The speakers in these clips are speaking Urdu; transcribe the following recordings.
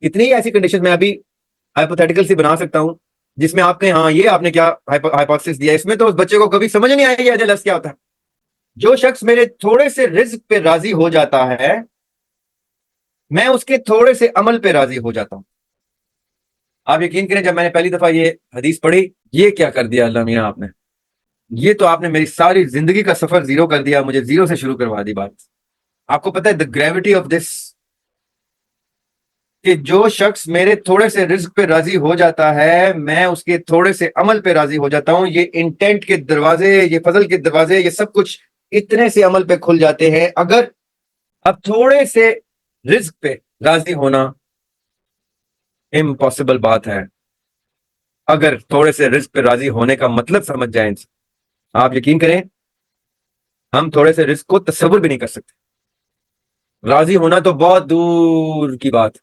اتنی ہی ایسی کنڈیشن میں ابھی ہائپوتھیٹیکل سی بنا سکتا ہوں جس میں آپ نے آپ نے کیا ہائپوتھیسس دیا، اس میں تو اس بچے کو کبھی سمجھ نہیں آئے گی اجل کیا ہوتا ہے۔ جو شخص میرے تھوڑے سے رزق پہ راضی ہو جاتا ہے میں اس کے تھوڑے سے عمل پہ راضی ہو جاتا ہوں۔ آپ یقین کریں جب میں نے پہلی دفعہ یہ حدیث پڑھی، یہ کیا کر دیا اللہ میاں آپ نے، یہ تو آپ نے میری ساری زندگی کا سفر زیرو کر دیا، مجھے زیرو سے شروع کروا دی بات۔ آپ کو پتہ ہے the gravity of this، کہ جو شخص میرے تھوڑے سے رزق پہ راضی ہو جاتا ہے میں اس کے تھوڑے سے عمل پہ راضی ہو جاتا ہوں۔ یہ انٹینٹ کے دروازے، یہ فضل کے دروازے، یہ سب کچھ اتنے سے عمل پہ کھل جاتے ہیں۔ اگر اب تھوڑے سے رزق پہ راضی ہونا امپاسبل بات ہے، اگر تھوڑے سے رزق پہ راضی ہونے کا مطلب سمجھ جائیں، آپ یقین کریں ہم تھوڑے سے رزق کو تصور بھی نہیں کر سکتے، راضی ہونا تو بہت دور کی بات۔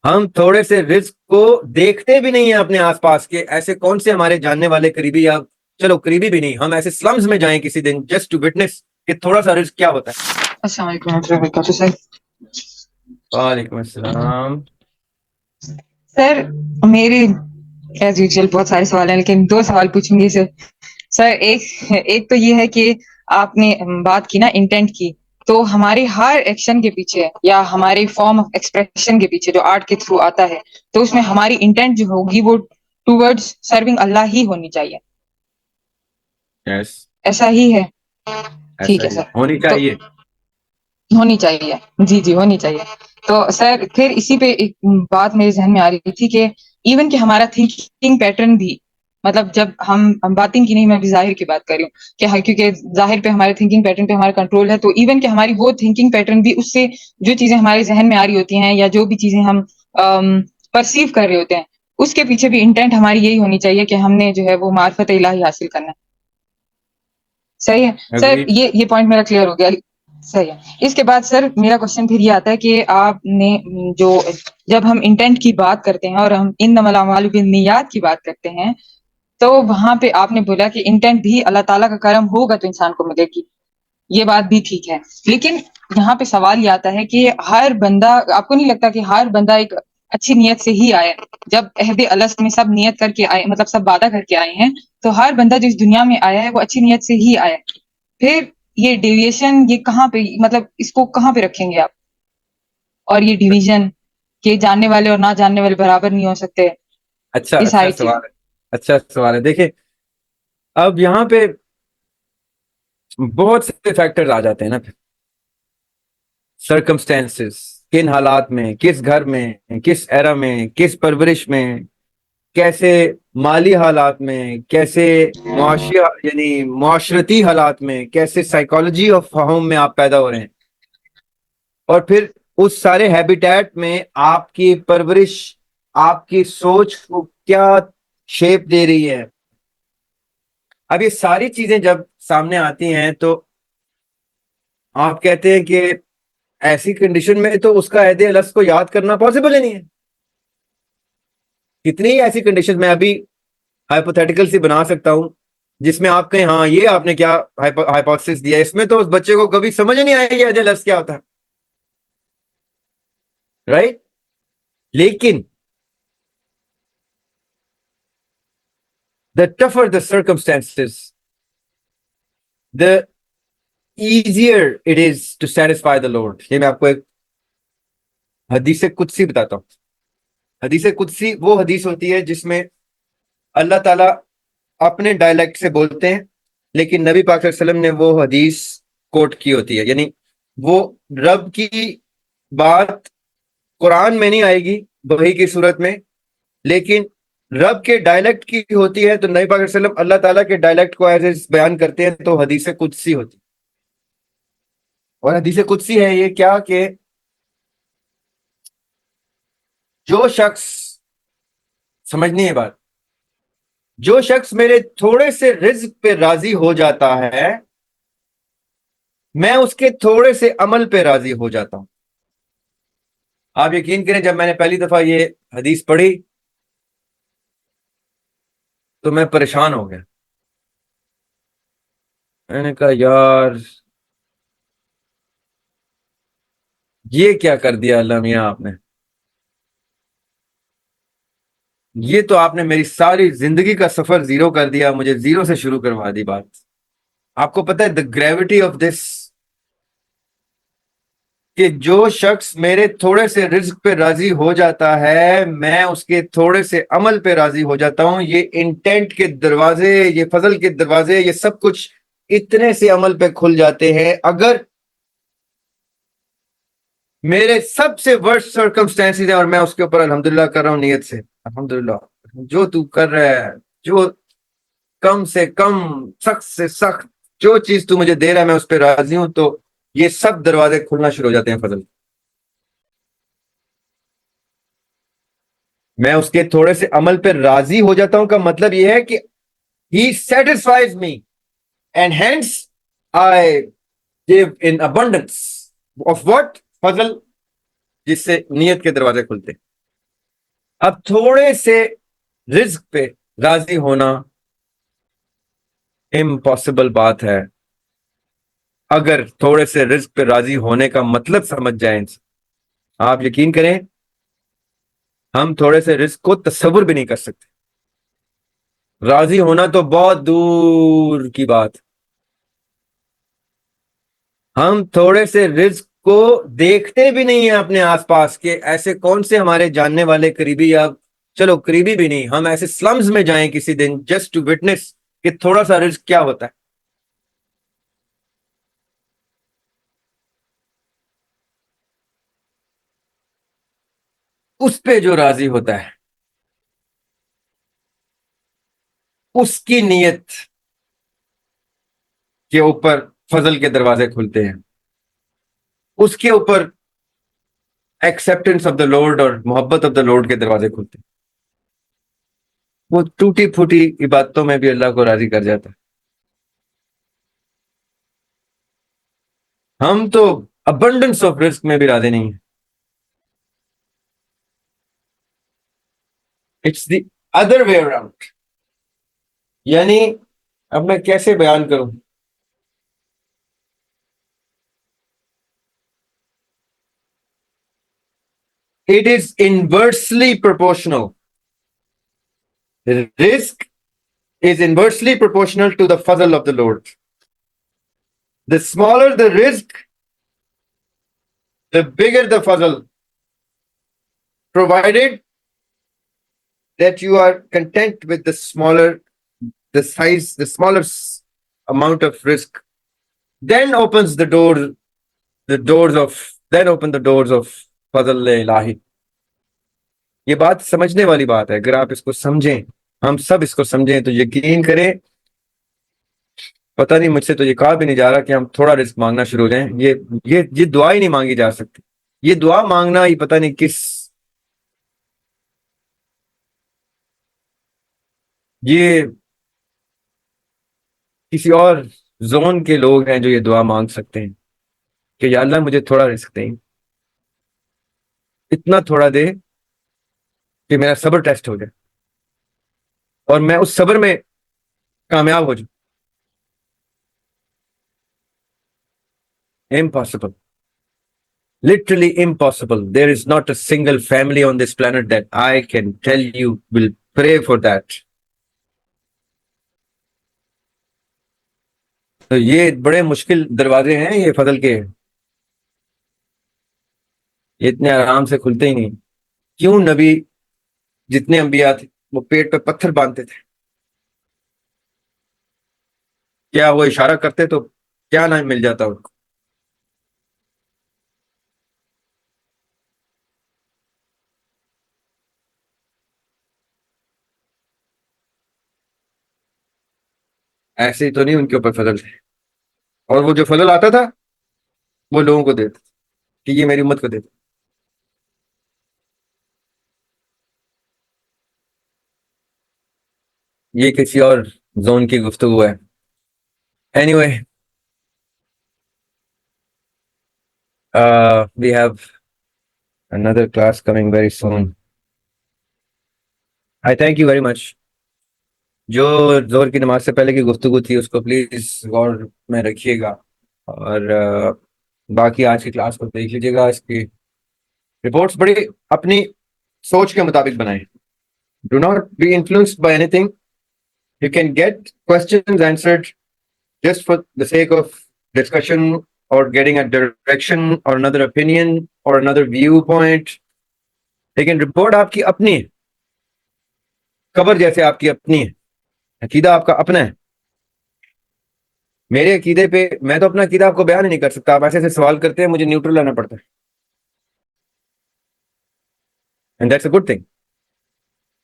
ہم تھوڑے سے رزق کو دیکھتے بھی نہیں ہیں اپنے آس پاس کے، ایسے کون سے ہمارے جاننے والے قریبی، یا چلو قریبی بھی نہیں، ہم ایسے سلمز میں جائیں کسی دن جسٹ ٹو وٹنس کہ تھوڑا سا رزق کیا ہوتا ہے۔ السلام علیکم ورحمۃ اللہ وبرکاتہ سر۔ وعلیکم السلام۔ سر میرے ایز یوزل بہت سارے سوال ہیں لیکن 2 سوال پوچھوں گی سر۔ سر ایک تو یہ ہے کہ آپ نے بات کی نا انٹینٹ کی، تو ہمارے ہر ایکشن کے پیچھے یا ہماری فارم آف ایکسپریشن کے پیچھے جو آرٹ کے تھرو آتا ہے تو اس میں ہماری انٹینٹ جو ہوگی وہ ٹوورڈز سرونگ اللہ ہی ہونی چاہیے، یس، ایسا ہی ہے؟ ٹھیک ایسا ہے ہی سر، ہونی تو چاہیے۔ ہونی چاہیے، جی ہونی چاہیے۔ تو سر پھر اسی پہ ایک بات میرے ذہن میں آ رہی تھی کہ ایون کہ ہمارا تھنکنگ پیٹرن بھی، مطلب جب ہم باطن کی نہیں، میں بھی ظاہر کی بات کر رہی ہوں کہ کیونکہ ظاہر پہ ہمارے تھنکنگ پیٹرن پہ ہمارا کنٹرول ہے، تو ایون کہ ہماری وہ تھنکنگ پیٹرن بھی اس سے جو چیزیں ہمارے ذہن میں آ رہی ہوتی ہیں یا جو بھی چیزیں ہم پرسیو کر رہے ہوتے ہیں اس کے پیچھے بھی انٹینٹ ہماری یہی ہونی چاہیے کہ ہم نے جو ہے وہ معرفت الہی حاصل کرنا ہے۔ صحیح ہے سر، Agreed. یہ پوائنٹ میرا کلیئر ہو گیا۔ صحیح ہے۔ اس کے بعد سر میرا کوشچن پھر یہ آتا ہے کہ آپ نے جو جب ہم انٹینٹ کی بات کرتے ہیں اور ہم انما الاعمال بالنیات کی بات کرتے ہیں تو وہاں پہ آپ نے بولا کہ انٹینٹ بھی اللہ تعالیٰ کا کرم ہوگا تو انسان کو ملے گی، یہ بات بھی ٹھیک ہے، لیکن یہاں پہ سوال یہ آتا ہے کہ ہر بندہ، آپ کو نہیں لگتا کہ ہر بندہ ایک اچھی نیت سے ہی آئے؟ جب عہد الست میں سب نیت کر کے آئے، مطلب سب وعدہ کر کے آئے ہیں، تو ہر بندہ جو اس دنیا میں آیا ہے وہ اچھی نیت سے ہی آیا ہے۔ پھر یہ ڈیویشن یہ کہاں پہ، مطلب اس کو کہاں پہ رکھیں گے آپ؟ اور یہ ڈیویژن کہ جاننے والے اور نہ جاننے والے برابر نہیں ہو سکتے، یہ اچھا ساری چیزیں۔ سوال ہے، اچھا سوال ہے۔ دیکھیں اب یہاں پہ بہت سے فیکٹرز آ جاتے ہیں نا، پھر سرکمسٹینسز، کن حالات میں، کس گھر میں، کس ایرا میں، کس پرورش میں، کیسے مالی حالات میں، کیسے معاشی یعنی معاشرتی حالات میں، کیسے سائیکالوجی آف ہوم میں آپ پیدا ہو رہے ہیں، اور پھر اس سارے ہیبیٹیٹ میں آپ کی پرورش آپ کی سوچ کو کیا شیپ دے رہی ہے۔ اب یہ ساری چیزیں جب سامنے آتی ہیں تو آپ کہتے ہیں کہ ایسی کنڈیشن میں تو اس کا عہد الست کو یاد کرنا پاسبل ہی نہیں ہے۔ کتنی ہی ایسی کنڈیشن میں ابھی ہائپوتھیٹیکل سی بنا سکتا ہوں جس میں آپ کہیں یہ آپ نے کیا ہائپوتھیسس دیا، اس میں تو اس بچے کو کبھی سمجھ نہیں آئے گی عہد الست کیا ہوتا ہے، رائٹ؟ لیکن the tougher the circumstances, the easier it is to satisfy the Lord۔ یہ میں آپ کو ایک حدیث قدسی بتاتا ہوں۔ حدیث قدسی وہ حدیث ہوتی ہے جس میں اللہ تعالیٰ اپنے ڈائلیکٹ سے بولتے ہیں، لیکن نبی پاک صلی اللہ علیہ وسلم نے وہ حدیث کوٹ کی ہوتی ہے، یعنی وہ رب کی بات قرآن میں نہیں آئے گی وحی کی صورت میں، لیکن رب کے ڈائلیکٹ کی ہوتی ہے، تو نبی پاک صلی اللہ علیہ وسلم اللہ تعالیٰ کے ڈائلیکٹ کو ایز بیان کرتے ہیں، تو حدیث قدسی ہوتی ہے۔ اور حدیث قدسی ہے یہ کیا کہ جو شخص، سمجھنی ہے بات، جو شخص میرے تھوڑے سے رزق پہ راضی ہو جاتا ہے میں اس کے تھوڑے سے عمل پہ راضی ہو جاتا ہوں۔ آپ یقین کریں جب میں نے پہلی دفعہ یہ حدیث پڑھی تو میں پریشان ہو گیا۔ میں نے کہا یار یہ کیا کر دیا اللہ میاں آپ نے، یہ تو آپ نے میری ساری زندگی کا سفر زیرو کر دیا، مجھے زیرو سے شروع کروا دی بات۔ آپ کو پتہ ہے دا گریوٹی آف دس، کہ جو شخص میرے تھوڑے سے رزق پہ راضی ہو جاتا ہے میں اس کے تھوڑے سے عمل پہ راضی ہو جاتا ہوں۔ یہ انٹینٹ کے دروازے، یہ فضل کے دروازے، یہ سب کچھ اتنے سے عمل پہ کھل جاتے ہیں۔ اگر میرے سب سے ورسٹ سرکمسٹانسز ہیں اور میں اس کے اوپر الحمدللہ کر رہا ہوں نیت سے، الحمدللہ جو تو کر رہا ہے، جو کم سے کم، سخت سے سخت جو چیز تو مجھے دے رہا ہے میں اس پہ راضی ہوں، تو یہ سب دروازے کھلنا شروع ہو جاتے ہیں فضل۔ میں اس کے تھوڑے سے عمل پہ راضی ہو جاتا ہوں کا مطلب یہ ہے کہ he satisfies me and hence I give in abundance of what؟ فضل، جس سے نیت کے دروازے کھلتے ہیں۔ اب تھوڑے سے رزق پہ راضی ہونا امپاسبل بات ہے۔ اگر تھوڑے سے رزق پہ راضی ہونے کا مطلب سمجھ جائیں، آپ یقین کریں ہم تھوڑے سے رزق کو تصور بھی نہیں کر سکتے، راضی ہونا تو بہت دور کی بات۔ ہم تھوڑے سے رزق کو دیکھتے بھی نہیں ہیں اپنے آس پاس، کہ ایسے کون سے ہمارے جاننے والے قریبی، یا چلو قریبی بھی نہیں، ہم ایسے سلمز میں جائیں کسی دن جسٹ ٹو وٹنس کہ تھوڑا سا رزق کیا ہوتا ہے۔ اس پہ جو راضی ہوتا ہے اس کی نیت کے اوپر فضل کے دروازے کھلتے ہیں، اس کے اوپر ایکسپٹنس آف دا لارڈ اور محبت آف دا لارڈ کے دروازے کھلتے ہیں۔ وہ ٹوٹی پھوٹی عبادتوں میں بھی اللہ کو راضی کر جاتا ہے۔ ہم تو ابنڈنس آف رزق میں بھی راضی نہیں ہیں۔ It's the other way around, یعنی اب میں کیسے بیان کروں، اٹ از انورسلی پروپورشنل، رزق is inversely proportional to the fazl of the Lord. The smaller the risk, the bigger the fazl, provided that you are content with the smaller, the size, the smaller amount of risk. Then opens the door, then open the doors of fazl ilahi. یہ بات سمجھنے والی بات ہے، اگر آپ اس کو سمجھیں، ہم سب اس کو سمجھیں تو یقین کریں، پتہ نہیں مجھ سے تو یہ کہا بھی نہیں جا رہا کہ ہم تھوڑا رزق مانگنا شروع ہو جائیں۔ یہ دعا ہی نہیں مانگی جا سکتی، یہ دعا مانگنا ہی پتہ نہیں کس، یہ کسی اور زون کے لوگ ہیں جو یہ دعا مانگ سکتے ہیں کہ یا اللہ مجھے تھوڑا رزق دیں، اتنا تھوڑا دے کہ میرا صبر ٹیسٹ ہو جائے اور میں اس صبر میں کامیاب ہو جاؤں۔ Impossible. Literally impossible. There is not a single family on this planet that I can tell you will pray for that. تو یہ بڑے مشکل دروازے ہیں یہ فضل کے، یہ اتنے آرام سے کھلتے ہی نہیں۔ کیوں نبی جتنے انبیاء تھے وہ پیٹ پہ پتھر باندھتے تھے؟ کیا وہ اشارہ کرتے تو کیا نہ مل جاتا ان کو؟ ایسے ہی تو نہیں ان کے اوپر فضل تھے، اور وہ جو فضل آتا تھا وہ لوگوں کو دیتے تھے کہ یہ میری امت کو دیتے۔ یہ کسی اور زون کی گفتگو ہے۔ Any way we have another class coming very soon. I thank you very much. جو زور کی نماز سے پہلے کی گفتگو تھی اس کو پلیز غور میں رکھیے گا، اور باقی آج کی کلاس کو دیکھ لیجیے گا. اس کی رپورٹس بڑی اپنی سوچ کے مطابق بنائیں. Do not be influenced by anything. You can get questions answered just for the sake of discussion or getting a direction or another opinion or another viewpoint. لیکن رپورٹ آپ کی اپنی ہے, قبر جیسے آپ کی اپنی ہے, عقیدہ آپ کا اپنا ہے. میرے عقیدے پہ میں تو اپنا عقیدہ آپ کو بیان ہی نہیں کر سکتا. آپ ایسے ایسے سوال کرتے ہیں, مجھے نیوٹرل لانا پڑتا ہے. And that's a good thing.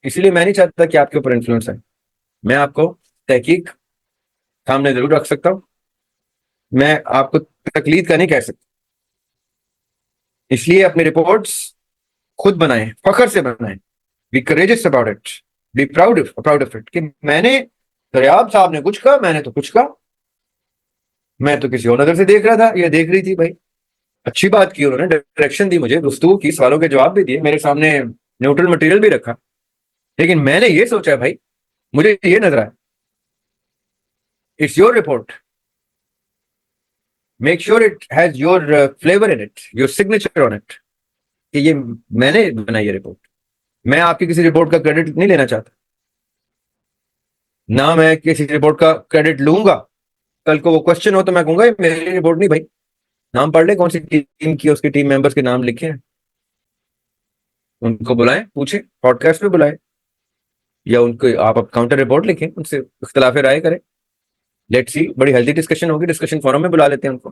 اسی لیے میں نہیں چاہتا کہ آپ کے اوپر انفلوئنس آئے. میں آپ کو تحقیق سامنے ضرور رکھ سکتا ہوں, میں آپ کو تقلید کا نہیں کہہ سکتا. اس لیے اپنی رپورٹس خود بنائیں, فخر سے بنائیں. Be courageous about it, be proud of it کہ میں نے, دریاب صاحب نے کچھ کہا, میں نے تو کچھ کہا. میں تو کسی اور نظر سے دیکھ رہا تھا, یہ دیکھ رہی تھی. بھائی اچھی بات کی, انہوں نے ڈائریکشن دی, مجھے گفتگو کی, سوالوں کے جواب بھی دیے, میرے سامنے نیوٹرل مٹیریل بھی رکھا. لیکن میں نے یہ سوچا بھائی مجھے یہ نظر آیا. It's your report, make sure it has your flavour in it, your signature on it, کہ یہ میں نے بنائی ہے رپورٹ. میں آپ کی کسی رپورٹ کا کریڈٹ نہیں لینا چاہتا, نہ میں کسی رپورٹ کا کریڈٹ لوں گا. کل کو وہ کوشچن ہو تو میں کہوں گا یہ میری رپورٹ نہیں. بھائی نام پڑھ لیں, کون سی ٹیم کی, اس کے ٹیم ممبرس کے نام لکھے ہیں, ان کو بلائیں, پوچھیں, پوڈ کاسٹ پہ بلائیں, یا ان کو آپ کاؤنٹر رپورٹ لکھیں, ان سے اختلاف رائے کریں. لیٹ سی, بڑی ہیلدی ڈسکشن ہوگی, ڈسکشن فورم میں بلا لیتے ہیں ان کو.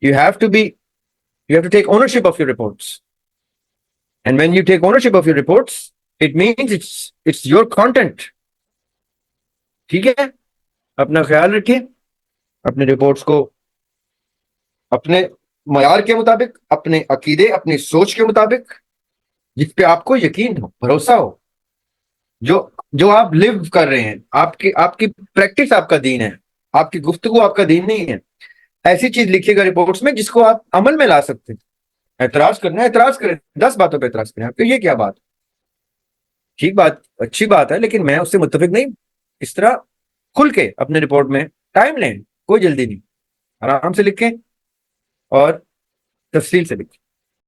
You have to take ownership of your reports. And when you take ownership of your reports, it means it's your content. ٹھیک ہے, اپنا خیال رکھیں, اپنے رپورٹس کو اپنے معیار کے مطابق, اپنے عقیدے, اپنی سوچ کے مطابق, جس پہ آپ کو یقین ہو, بھروسہ ہو, جو آپ لیو کر رہے ہیں, آپ کی پریکٹس آپ کا دین ہے, آپ کی گفتگو آپ کا دین نہیں ہے. ایسی چیز لکھیے گا رپورٹس میں جس کو آپ عمل میں لا سکتے ہیں. اعتراض کرنا ہے, اعتراض کریں, 10 باتوں پہ اعتراض کریں. آپ کو یہ کیا بات, ٹھیک بات, اچھی بات ہے, لیکن میں اس سے متفق نہیں. اس طرح کھل کے اپنے رپورٹ میں ٹائم لیں, کوئی جلدی نہیں, آرام سے لکھیں اور تفصیل سے لکھیں.